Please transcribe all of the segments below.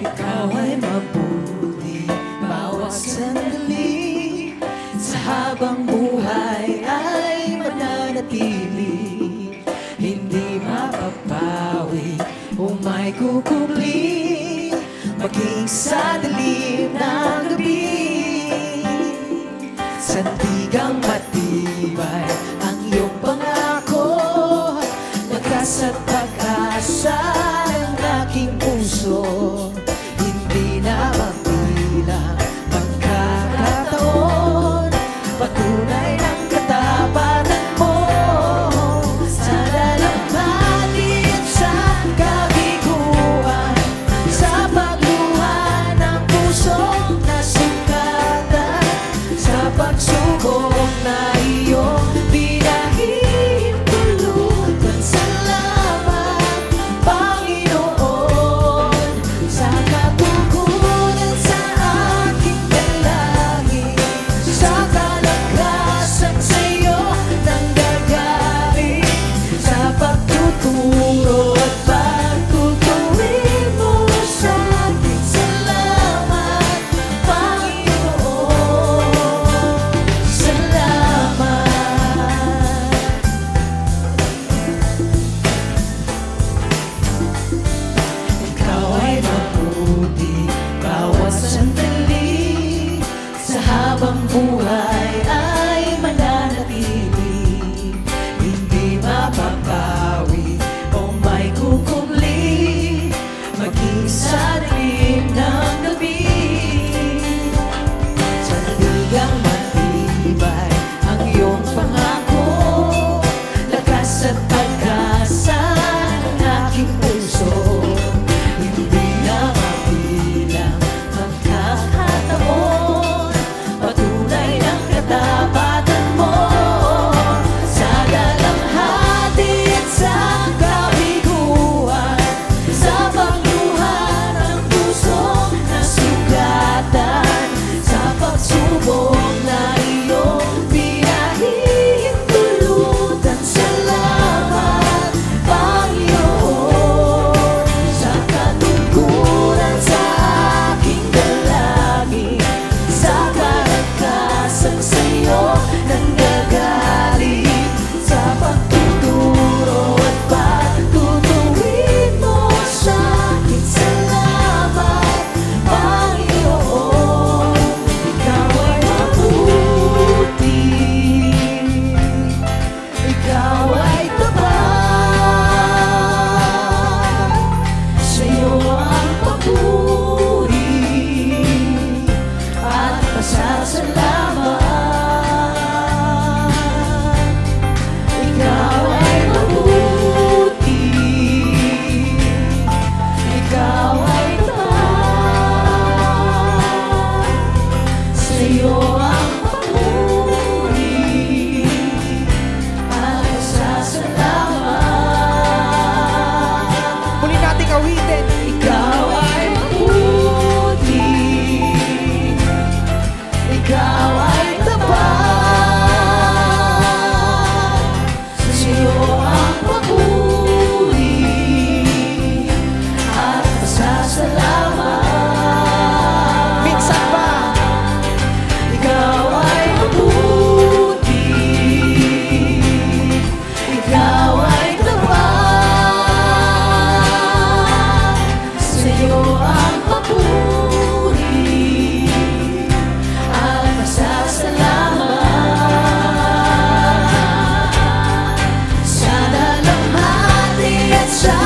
Ikaw ay mabuti bawat sandali, sa habang buhay ay mananatili. Hindi mapapawi o may kukubli, maging sa dilim ng gabi. Sandigang matibay ang iyong pangako, lakas at pag-asa ng aking puso. Hindi na mabilang pagkakataon, patunay ng katapatan mo. Sa dalamhati at sa kabiguan, sa pagluha ng pusong nasugatan, sa pagsubok na iyong pinahintulutan. Salamat, Panginoon, sa katugunan sa aking dalangin, sa kalakasan sa'yo nanggagaling, sa pagtuturo at pagtutuwid mo sa akin. Salamat, Panginoon, salamat. Ikaw ay mabuti bawat sandali, sa habang buhay ay mananatili. Hindi mapapawi o may kukubli, maging sa dilim ng gabi. Sandigang matibay ang iyong pangako, lakas at pag-asa ng aking puso. Hindi na mabilang magkakataon, patunay ng katapatan mo. Sa dalamhati at sa kabiguan, sa pagluha ng pusong nasugatan, sa pagsubok na iyong pinahintulutan. Salamat, Panginoon, sa katugunan sa aking dalangin, sa kalakasan sa'yo nanggagaling, sa pagtuturo at pagtutuwid mo sa akin. Salamat, Panginoon, ikaw ay mabuti, ikaw ay tapat, sa'yo ang papuri at pasasalamat. Ikaw ay mabuti, ikaw ay tapat, sa'yo ang papuri at pasasalamat. Muli nating awitin. Ikaw ay mabuti, ikaw ay tapat, sa'yo ang papuri at pasasalamat. Minsan ba? Ikaw ay mabuti, ikaw ay tapat, sa'yo ang papuri at pasasalamat. Sa dalamhati at sa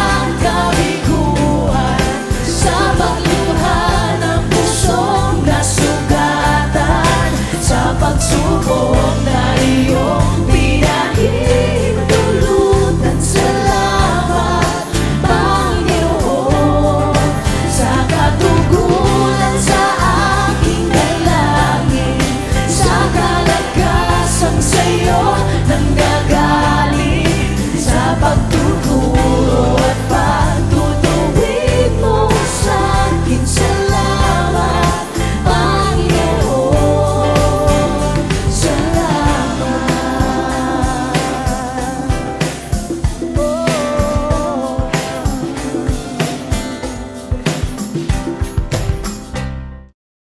kabiguan, sa pagluha ng pusong nasugatan, sa pagsubok na iyong pinahintulutan. Salamat, Panginoon, sa katugunan sa aking dalangin, sa kalakasan sa'yo nanggagaling, sa pagtuturo